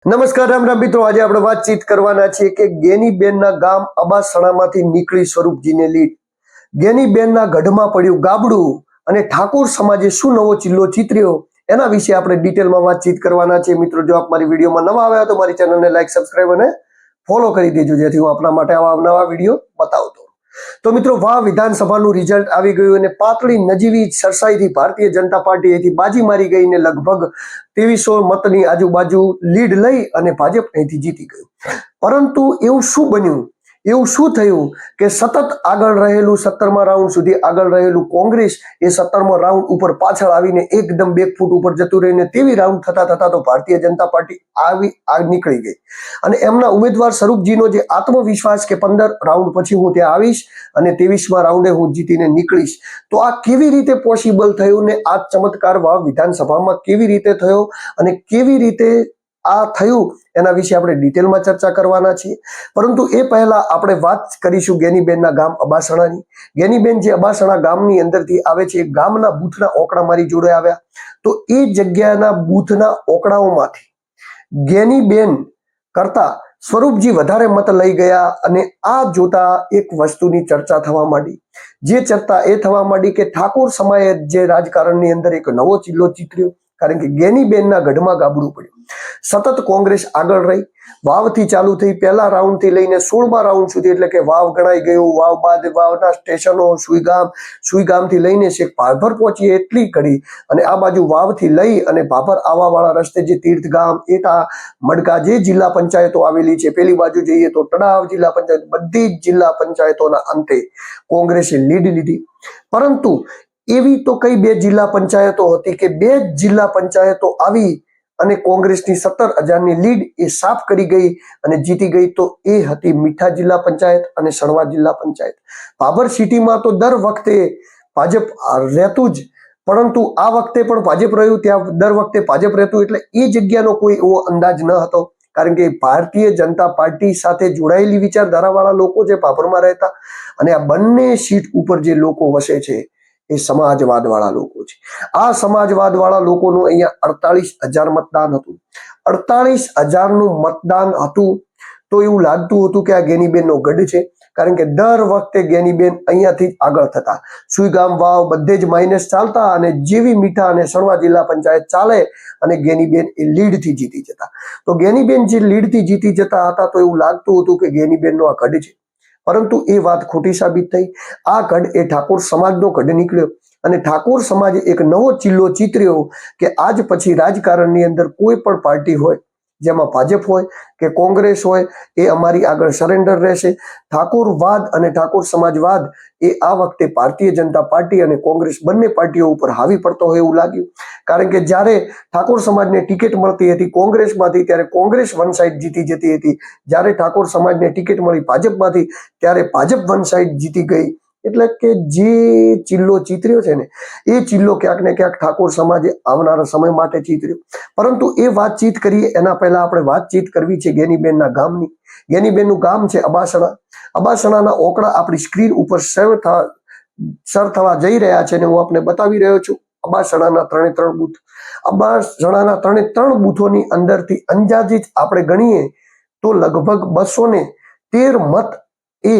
નમસ્કાર રામ રામ મિત્રો, આજે આપણે વાતચીત કરવાના છીએ કે ગેનીબેનના ગામ અબાસણામાંથી નીકળી સ્વરૂપજીને લીડ. ગેનીબેનના ગઢમાં પડ્યું ગાબડું અને ઠાકોર સમાજે શું નવો ચિલ્લો ચીતર્યો એના વિશે આપણે ડિટેલમાં વાતચીત કરવાના છીએ. મિત્રો, જો આપ મારી વિડીયોમાં નવા આવ્યા તો મારી ચેનલને લાઈક, સબસ્ક્રાઈબ અને ફોલો કરી દેજો, જેથી હું આપણા માટે આવા નવા વિડીયો બતાવતો. તો મિત્રો, વાવ વિધાનસભાનું રિઝલ્ટ આવી ગયું અને પાતળી નજીવી સરસાઈથી ભારતીય જનતા પાર્ટી અહીંથી બાજી મારી ગઈ ને લગભગ 2300 મતની આજુબાજુ લીડ લઈ અને ભાજપ અહીંથી જીતી ગયું. પરંતુ એવું શું બન્યું, એવું શું થયું કે સતત આગળ રહેલું 17મા રાઉન્ડ સુધી આગળ રહેલું કોંગ્રેસ એ 17મા રાઉન્ડ ઉપર પાછળ આવીને એકદમ બેકફૂટ ઉપર જતું રહીને તેવી રાઉન્ડ થતા થતા તો ભારતીય જનતા પાર્ટી નીકળી ગઈ અને એમના ઉમેદવાર સ્વરૂપજીનો જે આત્મવિશ્વાસ કે 15 રાઉન્ડ પછી હું ત્યાં આવીશ અને 23મા રાઉન્ડે હું જીતીને નીકળીશ, તો આ કેવી રીતે પોસિબલ થયું ને આ ચમત્કાર વાવ વિધાનસભામાં કેવી રીતે થયો અને કેવી રીતે આ થયું એના વિશે આપણે ડિટેલમાં ચર્ચા કરવાના છીએ. પરંતુ એ પહેલા આપણે વાત કરીશું ગેનીબેનના ગામ અબાસણાની. ગેનીબેન જે અબાસણા ગામની અંદરથી આવે છે, એ ગામના બૂથના ઓકડા મારી જોડે આવ્યા. તો એ જગ્યાના બૂથના ઓકડાઓમાંથી ગેનીબેન કરતા સ્વરૂપજી વધારે મત લઈ ગયા અને આ જોતા એક વસ્તુની ચર્ચા થવા માંડી. જે ચર્ચા એ થવા માંડી કે ઠાકોર સમાજે જે રાજકારણની અંદર એક નવો ચિલ્લો ચીતર્યો, કારણ કે ગેનીબેનના ગઢમાં ગાબડું પડ્યું. સતત કોંગ્રેસ આગળ રહી, વાવથી ચાલુ થઈ, પહેલા રાઉન્ડથી લઈને 16મા રાઉન્ડ સુધી, એટલે કે વાવ ગણાઈ ગયું, વાવ બાદ વાવના સ્ટેશનો, સુઈગામથી લઈને છેક ભાભર પહોંચી એટલી કરી અને આ બાજુ વાવથી લઈ અને ભાભર આવવાવાળા રસ્તે જે તીર્થગામ, એટા, મડકા જે જિલ્લા પંચાયતો આવેલી છે, પેલી બાજુ જઈએ તો તળાવ જિલ્લા પંચાયત, બધી જ જિલ્લા પંચાયતોના અંતે કોંગ્રેસે લીડ લીધી. પરંતુ એવી તો કઈ બે જિલ્લા પંચાયતો હતી કે બે જિલ્લા પંચાયતો આવી અને કોંગ્રેસની 17,000ની લીડ એ સાફ કરી ગઈ અને જીતી ગઈ. તો એ હતી મીઠા જિલ્લા પંચાયત અને સણવા જિલ્લા પંચાયત. ભાભર સિટીમાં તો દર વખતે ભાજપ રહેતું જ, પરંતુ આ વખતે પણ ભાજપ રહ્યું, ત્યાં દર વખતે ભાજપ રહેતું, એટલે એ જગ્યાનો કોઈ એવો અંદાજ ન હતો. કારણ કે ભારતીય જનતા પાર્ટી સાથે જોડાયેલી વિચારધારાવાળા લોકો જે ભાભરમાં રહેતા અને આ બંને સીટ ઉપર જે લોકો વસે છે એ સમાજવાદ વાળા લોકો છે. આ સમાજવાદ વાળા લોકોનું અહીંયા 48,000 મતદાન હતું. 48,000નું મતદાન હતું તો એવું લાગતું હતું કે આ ગેનીબેનનો ગઢ છે, કારણ કે દર વખતે ગેનીબેન અહીંયાથી આગળ થતા, સુઈગામ, વાવ બધે જ માઇનસ ચાલતા અને જેવી મીઠા અને સણવા જિલ્લા પંચાયત ચાલે અને ગેનીબેન એ લીડથી જીતી જતા. તો ગેનીબેન જે લીડથી જીતી જતા હતા તો એવું લાગતું હતું કે ગેનીબેનનો આ ગઢ છે. પરંતુ એ વાત ખોટી સાબિત થઈ. આ ગઢ એ ઠાકોર સમાજનો ગઢ નીકળ્યો અને ઠાકોર સમાજે એક નવો ચિલ્લો ચીતર્યો કે આજ પછી રાજકારણની અંદર કોઈ પણ પાર્ટી હોય, જેમાં ભાજપ હોય કે કોંગ્રેસ હોય, એ અમારી આગળ સરેન્ડર રહેશે. ઠાકોરવાદ અને ઠાકોર સમાજવાદ એ આ વખતે ભારતીય જનતા પાર્ટી અને કોંગ્રેસ બંને પાર્ટીઓ ઉપર હાવી પડતો હોય એવું લાગ્યું. કારણ કે જ્યારે ઠાકોર સમાજને ટિકિટ મળતી હતી કોંગ્રેસમાંથી, ત્યારે કોંગ્રેસ વન સાઇડ જીતી જતી હતી. જ્યારે ઠાકોર સમાજને ટિકિટ મળી ભાજપમાંથી, ત્યારે ભાજપ વન સાઇડ જીતી ગઈ. એટલે કે જે ચિલ્લો ચીતર્યો છે ને, એ ચિલ્લો ક્યાંક ને ક્યાંક ઠાકોર સમાજે આવનારા સમય માટે ચીતર્યો. પરંતુ એ વાતચીત કરીએ એના પહેલા આપણે વાતચીત કરવી છે ગેનીબેનના ગામની. ગેનીબેનનું ગામ છે અબાસણા. અબાસણાના ઓકડા આપણી સ્ક્રીન ઉપર સર થવા જઈ રહ્યા છે અને હું આપને બતાવી રહ્યો છું. અબાસણાના 3 બૂથ. અબાસણાના 3 બૂથોની અંદરથી અંદાજિત આપણે ગણીએ તો લગભગ 213 મત એ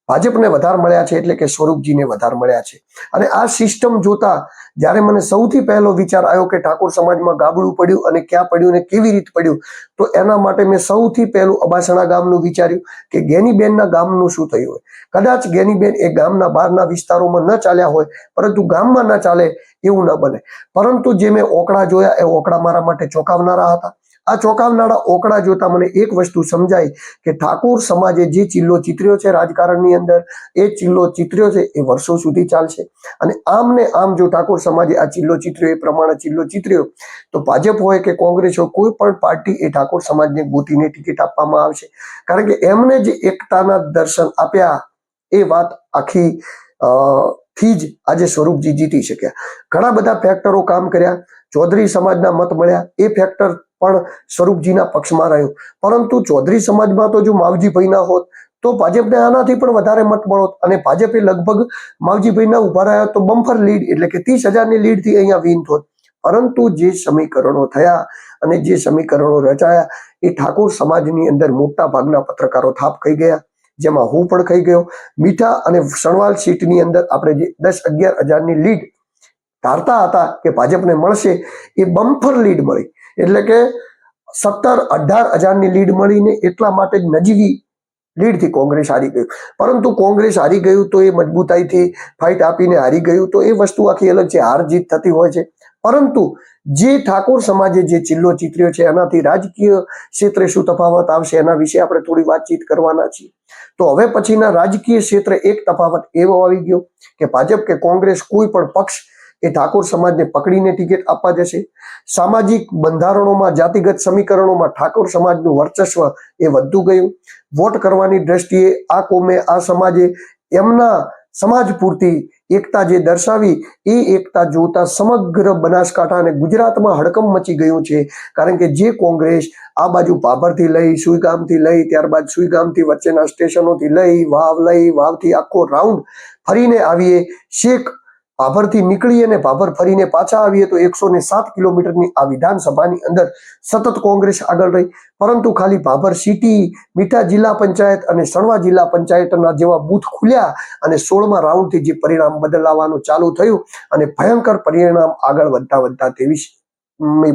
ભાજપને વધારે મળ્યા છે, એટલે કે સ્વરૂપજીને વધારે મળ્યા છે. અને આ સિસ્ટમ જોતા જ્યારે મને સૌથી પહેલો વિચાર આવ્યો કે ઠાકોર સમાજમાં ગાબડું પડ્યું અને ક્યાં પડ્યું ને કેવી રીતે પડ્યું, તો એના માટે મેં સૌથી પહેલું અબાસણા ગામનું વિચાર્યું કે ગેનીબેનના ગામનું શું થયું હોય. કદાચ ગેનીબેન એ ગામના બહારના વિસ્તારોમાં ન ચાલ્યા હોય, પરંતુ ગામમાં ન ચાલે એવું ન બને. પરંતુ જે મેં ઓકડા જોયા એ ઓકડા મારા માટે ચોંકાવનારા હતા. આ ચોંકાવનારા ઓકડા જોતા મને એક વસ્તુ સમજાય કે ઠાકોર સમાજે જે ચિલ્લો ચીતર્યો છે રાજકારણની અંદર, એ ચિલ્લો ચીતર્યો છે એ વર્ષો સુધી ચાલશે. અને આમ ને આમ જો ઠાકોર સમાજે આ ચિલ્લો ચીતર્યો એ પ્રમાણે ચિલ્લો ચીતર્યો તો ભાજપ હોય કે કોંગ્રેસ હોય, કોઈ પણ પાર્ટી એ ઠાકોર સમાજને ગોતીને ટિકિટ આપવામાં આવશે. કારણ કે એમને જે એકતાના દર્શન આપ્યા એ વાત આખી થી જ આજે સ્વરૂપજી જીતી શક્યા. ઘણા બધા ફેક્ટરો કામ કર્યા. ચૌધરી સમાજના મત મળ્યા, એ ફેક્ટર પણ સ્વરૂપજીના પક્ષમાં રહ્યો. પરંતુ ચૌધરી સમાજમાં તો જો માવજીભાઈ ના હોત તો ભાજપને આનાથી પણ વધારે મત મળોત અને ભાજપે લગભગ માવજીભાઈ ના ઉભા રહ્યા તો બમ્ફર લીડ, એટલે કે 30,000ની લીડથી અહીંયા વિન થોત. પરંતુ જે સમીકરણો થયા અને જે સમીકરણો રચાયા એ ઠાકોર સમાજની અંદર મોટા ભાગના પત્રકારો થાપ ખાઈ ગયા, જેમાં હું પણ ખાઈ ગયો. મીઠા અને સણવાલ સીટની અંદર આપણે જે 10-11 હજારની લીડ ધારતા હતા કે ભાજપને મળશે, એ બમ્ફર લીડ મળી. એટલે કે 17-18 હજારની લીડ મળીને એટલા માટે જ નજીવી લીડથી કોંગ્રેસ હારી ગયું. પરંતુ કોંગ્રેસ હારી ગયું તો એ મજબૂતાઈથી ફાઇટ આપીને હારી ગયું તો એ વસ્તુ આખી અલગ છે, હાર જીત થતી હોય છે. પરંતુ જે ઠાકોર સમાજે જે ચિલ્લો ચિતર્યો છે એનાથી રાજકીય ક્ષેત્રે શું તફાવત આવશે એના વિશે આપણે થોડી વાતચીત કરવાના છીએ. તો હવે પછીના રાજકીય ક્ષેત્રે એક તફાવત એવો આવી ગયો કે ભાજપ કે કોંગ્રેસ કોઈ પણ પક્ષ એ ઠાકોર સમાજને પકડીને ટિકિટ આપવા જશે. સામાજિક બંધારણોમાં, જાતિગત સમીકરણોમાં ઠાકોર સમાજનું વર્ચસ્વ એ વધતું ગયું. વોટ કરવાની દ્રષ્ટિએ આ કોમે, આ સમાજે એમના સમાજ પૂરતી એકતા જે દર્શાવી એ એકતા જોતા સમગ્ર બનાસકાંઠા અને ગુજરાતમાં હડકંપ મચી ગયું છે. કારણ કે જે કોંગ્રેસ આ બાજુ ભાભરથી લઈ, સુઈગામથી લઈ, ત્યારબાદ સુઈગામથી વચ્ચેના સ્ટેશનોથી લઈ, વાવથી આખો રાઉન્ડ ફરીને આવીએ, શેખ ભાભરથી નીકળી અને ભાભર ફરીને પાછા આવીએ તો 107 કિલોમીટરની આ વિધાનસભાની અંદર સતત કોંગ્રેસ આગળ રહી. પરંતુ ખાલી ભાભર સિટી, મીઠા જિલ્લા પંચાયત અને સણવા જિલ્લા પંચાયતના જેવા બૂથ ખુલ્યા અને 16મા રાઉન્ડથી જે પરિણામ બદલાવાનું ચાલુ થયું અને ભયંકર પરિણામ આગળ વધતા 23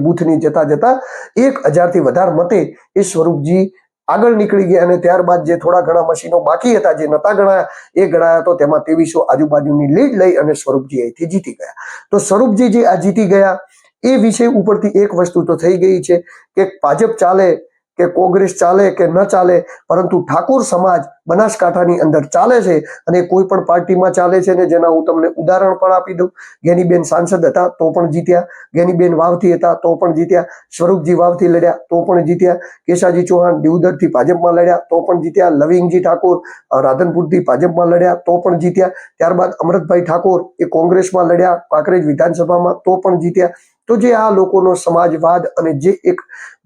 બૂથની જતા 1000થી વધારે મતે એ સ્વરૂપજી આગળ નીકળી ગયા. અને ત્યારબાદ જે થોડા ઘણા મશીનો બાકી હતા, જે નતા ગણાયા, એ ગણાયા તો તેમાં 2300 આજુબાજુની લીડ લઈ અને સ્વરૂપજી અહીંથી જીતી ગયા. તો સ્વરૂપજી જે આ જીતી ગયા એ વિષય ઉપરથી એક વસ્તુ તો થઈ ગઈ છે કે ભાજપ ચાલે કે કોંગ્રેસ ચાલે કે ન ચાલે, પરંતુ ઠાકોર સમાજ બનાસકાંઠાની અંદર ચાલે છે અને કોઈ પણ પાર્ટીમાં ચાલે છે ને જેના હું તમને ઉદાહરણ પણ આપી દઉં. ગેનીબેન સાંસદ હતા તો પણ જીત્યા, ગેનીબેન વાવથી હતા તો પણ જીત્યા, સ્વરૂપજી વાવથી લડ્યા તો પણ જીત્યા, કેશાજી ચૌહાણ દિયોદરથી ભાજપમાં લડ્યા તો પણ જીત્યા, લવિંગજી ઠાકોર રાધનપુરથી ભાજપમાં લડ્યા તો પણ જીત્યા, ત્યારબાદ અમરતભાઈ ઠાકોર એ કોંગ્રેસમાં લડ્યા કાંકરેજ વિધાનસભામાં તો પણ જીત્યા. તો જે આ લોકોનો સમાજવાદ અને જે એક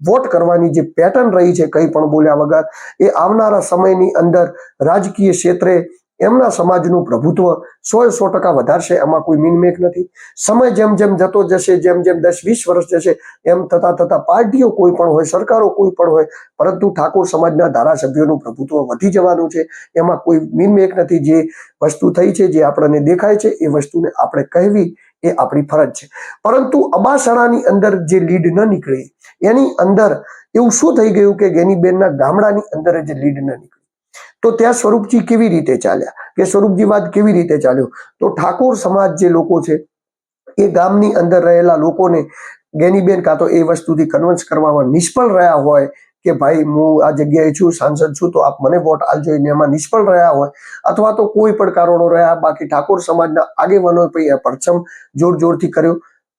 વોટ કરવાની જે પેટર્ન રહી છે કંઈ પણ બોલ્યા વગર, એ આવનારા સમયની અંદર રાજકીય ક્ષેત્રે એમના સમાજનું પ્રભુત્વ 100% વધારશે. એમાં કોઈ મિનમેક નથી. સમય જેમ જેમ જતો જશે, જેમ જેમ 10-20 વર્ષ જશે, એમ થતા પાર્ટીઓ કોઈ પણ હોય, સરકારો કોઈ પણ હોય, પરંતુ ઠાકોર સમાજના ધારાસભ્યોનું પ્રભુત્વ વધી જવાનું છે. એમાં કોઈ મિનમેક નથી. જે વસ્તુ થઈ છે, જે આપણને દેખાય છે, એ વસ્તુને આપણે કહેવી એ આપણી ફરજ છે. પરંતુ અબાસણાની અંદર જે લીડ ન નીકળે એની અંદર એવું શું થઈ ગયું કે ગેનીબેનના ગામડાની અંદર જે લીડ ન નીકળી તો ત્યાં સ્વરૂપજી કેવી રીતે ચાલ્યા કે સ્વરૂપજીવાદ કેવી રીતે ચાલ્યો? તો ઠાકોર સમાજ જે લોકો છે એ ગામની અંદર રહેલા લોકોને ગેનીબેન કાં તો એ વસ્તુથી કન્વિન્સ કરવામાં નિષ્ફળ રહ્યા હોય કે ભાઈ હું આ જગ્યાએ છું, સાંસદ છું, તો આપ મને વોટ આપજો, એમાં નિષ્ફળ રહ્યા હોય, અથવા તો કોઈ પણ કારણો રહ્યા. બાકી ઠાકોર સમાજના આગેવાનો પરચમ જોરથી કર્યો,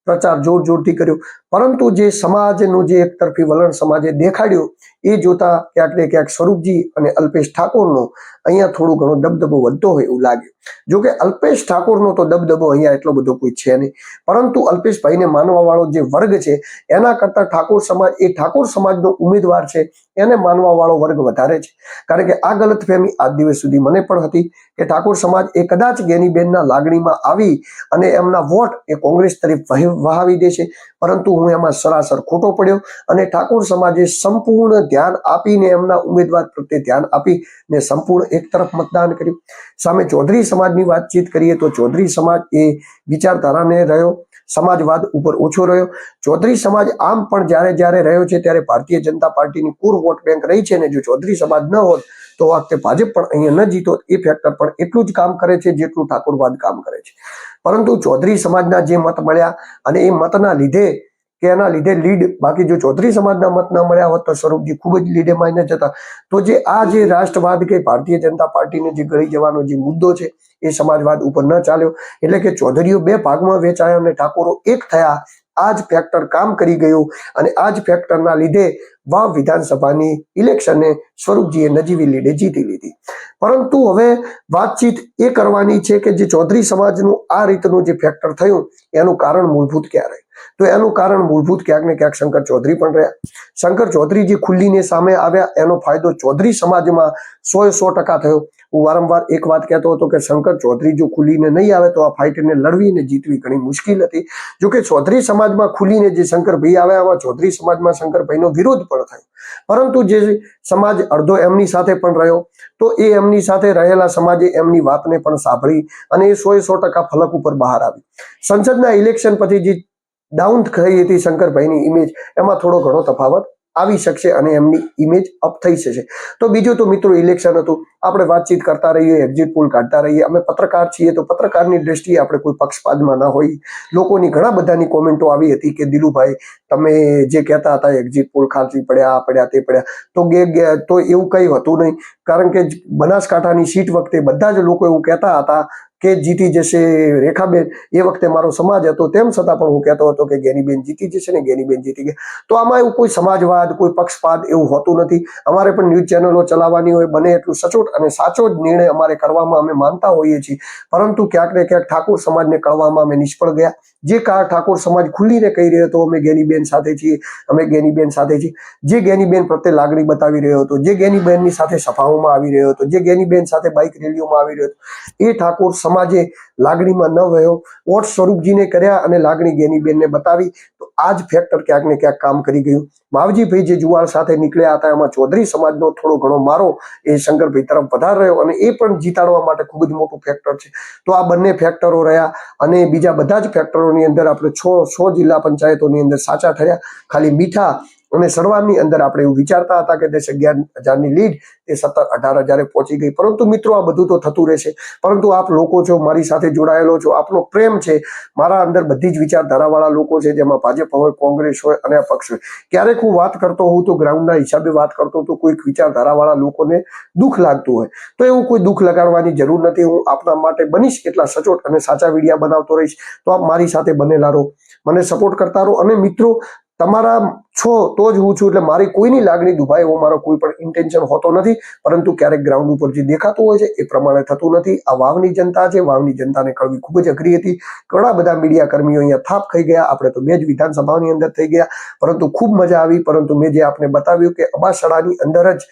પ્રચાર જોરથી કર્યો. પરંતુ જે સમાજનું જે એકતરફી વલણ સમાજે દેખાડ્યું એ જોતા ક્યાંક ને ક્યાંક સ્વરૂપજી અને અલ્પેશ ઠાકોરનો અહીંયા થોડો ઘણો દબદબો વધતો હોય એવું લાગે. જોકે અલ્પેશ ઠાકોરનો તો દબદબો અહીંયા એટલો બધો કોઈ છે નહીં, પરંતુ અલ્પેશભાઈને માનવા વાળો જે વર્ગ છે એના કરતા ઠાકોર સમાજ એ ઠાકોર સમાજનો ઉમેદવાર છે એને માનવા વાળો વર્ગ વધારે છે. કારણ કે આ ગલતફહેમી આજ દિવસ સુધી મને પણ હતી કે ઠાકોર સમાજ એ કદાચ ગેનીબેનના લાગણીમાં આવી અને એમના વોટ એ કોંગ્રેસ તરફ વહાવી દેશે, પરંતુ હું એમાં સરાસર ખોટો પડ્યો અને ઠાકોર સમાજે સંપૂર્ણ ધ્યાન આપીને એમના ઉમેદવાર પ્રત્યે ધ્યાન આપીને સંપૂર્ણ એક તરફ મતદાન કર્યું. સામે ચૌધરી સમાજની વાતચીત કરીએ તો ચૌધરી સમાજ એ વિચારધારાને રહ્યો, સમાજવાદ ઉપર ઓછો રહ્યો. ચૌધરી સમાજ આમ પણ જ્યારે રહ્યો છે ત્યારે ભારતીય જનતા પાર્ટીની કોર વોટ બેંક રહી છે ને જો ચૌધરી સમાજ ન હોત તો વખતે ભાજપ પણ અહીંયા ન જીતો. એ ફેક્ટર પણ એટલું જ કામ કરે છે જેટલું ઠાકોરવાદ કામ કરે છે. પરંતુ ચૌધરી સમાજના જે મત મળ્યા અને એ મતના લીધે કે એના લીધે લીડ, બાકી જો ચૌધરી સમાજના મત ન મળ્યા હોત તો સ્વરૂપજી ખૂબ જ લીડે માઈને જતા. તો જે આ જે રાષ્ટ્રવાદ કે ભારતીય જનતા પાર્ટીને જે ગળી જવાનો જે મુદ્દો છે એ સમાજવાદ ઉપર ન ચાલ્યો. એટલે કે ચૌધરીઓ બે ભાગમાં વેચાયા અને ઠાકોરો એક થયા. આ જ ફેક્ટર કામ કરી ગયું અને આ જ ફેક્ટરના લીધે વાવ વિધાનસભાની ઇલેક્શને સ્વરૂપજીએ નજીવી લીડે જીતી લીધી. પરંતુ હવે વાતચીત એ કરવાની છે કે જે ચૌધરી સમાજનું આ રીતનું જે ફેક્ટર થયું એનું કારણ મૂળભૂત ક્યાં રહ્યું? તો એનું કારણ મૂળભૂત ક્યાંક ને ક્યાંક શંકર ચૌધરી પણ રહ્યા. શંકર ચૌધરી જે ખુલ્લીને સામે આવ્યા એનો ફાયદો ચૌધરી સમાજમાં 100% થયો. હું વારંવાર એક વાત કહેતો હતો કે શંકર ચૌધરી જો ખુલીને નહીં આવે તો આ ફાઇટને લડવી અને જીતવી ઘણી મુશ્કેલ હતી. જો કે ચૌધરી સમાજમાં ખુલીને જે શંકરભાઈ આવ્યા આમાં ચૌધરી સમાજમાં શંકરભાઈનો વિરોધ પણ થયો, પરંતુ જે સમાજ અડધો એમની સાથે પણ રહ્યો તો એ એમની સાથે રહેલા સમાજે એમની વાતને પણ સાંભળી અને એ 100% ફલક ઉપર બહાર આવી. સંસદના ઇલેક્શન પછી જે ડાઉન થઈ હતી શંકરભાઈની ઇમેજ, એમાં થોડો ઘણો તફાવત આવી શકશે અને એમની ઇમેજ અપ થઈ જશે. તો બીજું તો મિત્રો ઇલેક્શન હતું, આપણે વાતચીત કરતા રહીએ, એક્ઝિટ પોલ કાઢતા રહીએ. અમે પત્રકાર છીએ તો પત્રકારની દ્રષ્ટિએ આપણે કોઈ પક્ષપાતમાં ના હોઈએ. લોકોની ઘણા બધાની કોમેન્ટો આવી હતી કે દિલુભાઈ તમે જે કહેતા હતા એક્ઝિટ પોલ ખાંચી પડ્યા, આ પડ્યા તે પડ્યા, તો એવું કંઈ હતું નહીં. કારણ કે બનાસકાંઠાની સીટ વખતે બધા જ લોકો એવું કહેતા હતા કે જીતી જશે રેખાબેન. એ વખતે મારો સમાજ હતો, તેમ છતાં પણ હું કહેતો હતો કે ગેનીબેન જીતી જશે ને ગેનીબેન જીતી ગયા. તો આમાં એવું કોઈ સમાજવાદ, કોઈ પક્ષપાત એવું હોતું નથી. અમારે પણ ન્યૂઝ ચેનલો ચલાવવાની હોય, બને એટલું સચોટ અને સાચો જ નિર્ણય અમારે કરવામાં અમે માનતા હોઈએ છીએ. પરંતુ ક્યાંક ને ક્યાંક ઠાકોર સમાજને કળવામાં અમે નિષ્ફળ ગયા. જે ઠાકોર સમાજ ખુલ્લીને કહી રહ્યો હતો અમે ગેનીબેન સાથે છીએ, અમે ગેનીબેન સાથે છીએ, જે ગેનીબેન પ્રત્યે લાગણી બતાવી રહ્યો હતો, જે ગેનીબેનની સાથે સભાઓમાં આવી રહ્યો હતો, જે ગેનીબેન સાથે બાઇક રેલીઓમાં આવી રહ્યો હતો, એ ઠાકોર સમાજે લાગણીમાં ન વયો, વોટ સ્વરૂપજીને કર્યા અને લાગણી ગેનીબેનને બતાવી. તો આ જ ફેક્ટર ક્યાંક ને ક્યાંક કામ કરી ગયું. માવજીભાઈ જે જુવાળ સાથે નીકળ્યા હતા એમાં ચૌધરી સમાજનો થોડો ઘણો મારો એ શંકરભાઈ તરફ વધાર રહ્યો અને એ પણ જીતાડવા માટે ખૂબ જ મોટું ફેક્ટર છે. તો આ બંને ફેક્ટરો રહ્યા અને બીજા બધા જ ફેક્ટરોની અંદર આપણે 100 જિલ્લા પંચાયતોની અંદર સાચા ઠર્યા. ખાલી મીઠા અને સળવાની અંદર આપણે એવું વિચારતા હતા કે 10,000-11,000ની લીડ એ 17,000-18,000 પહોંચી ગઈ. પરંતુ મિત્રો આ બધું તો થતું રહેશે. પરંતુ આપ લોકો છો, મારી સાથે જોડાયેલો છો, આપનો પ્રેમ છે, મારા અંદર બધી જ વિચારધારાવાળા લોકો છે, જેમાં ભાજપ હોય, કોંગ્રેસ હોય અને અપક્ષ હોય. ક્યારેક હું વાત કરતો હોઉં તો ગ્રાઉન્ડના હિસાબે વાત કરતો તો કોઈક વિચારધારાવાળા લોકોને દુઃખ લાગતું હોય તો એવું કોઈ દુઃખ લગાડવાની જરૂર નથી. હું આપના માટે બનીશ એટલા સચોટ અને સાચા વિડીયા બનાવતો રહીશ. તો આપ મારી સાથે બનેલા રહો, મને સપોર્ટ કરતા રહો. અને મિત્રો તમારા છો તો જ હું છું, એટલે મારી કોઈની લાગણી દુભાય એવો મારો કોઈ પણ ઇન્ટેન્શન હોતો નથી. પરંતુ ક્યારેક ગ્રાઉન્ડ ઉપર જે દેખાતું હોય છે એ પ્રમાણે થતું નથી. આ વાવની જનતા છે, વાવની જનતાને કળવી ખૂબ જ અઘરી હતી. ઘણા બધા મીડિયા કર્મીઓ અહીંયા થાપ ખાઈ ગયા. આપણે તો 2 જ વિધાનસભાની અંદર થઈ ગયા, પરંતુ ખૂબ મજા આવી. પરંતુ મેં જે આપને બતાવ્યું કે અબાસડાની અંદર જ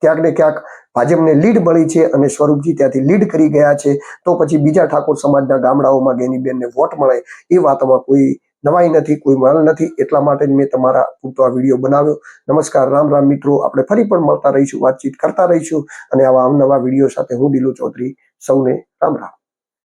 ક્યાંક ને ક્યાંક ભાજપને લીડ મળી છે અને સ્વરૂપજી ત્યાંથી લીડ કરી ગયા છે. તો પછી બીજા ઠાકોર સમાજના ગામડાઓમાં ગેનીબેનને વોટ મળે એ વાતમાં કોઈ નવાઈ નથી, કોઈ મલ નથી. એટલા માટે જ મેં તમારા પૂરતો આ વિડીયો બનાવ્યો. નમસ્કાર, રામ રામ મિત્રો. આપણે ફરી પણ મળતા રહીશું, વાતચીત કરતા રહીશું અને આવા અવનવા વિડીયો સાથે હું દિલુ ચૌધરી. સૌને રામ રામ.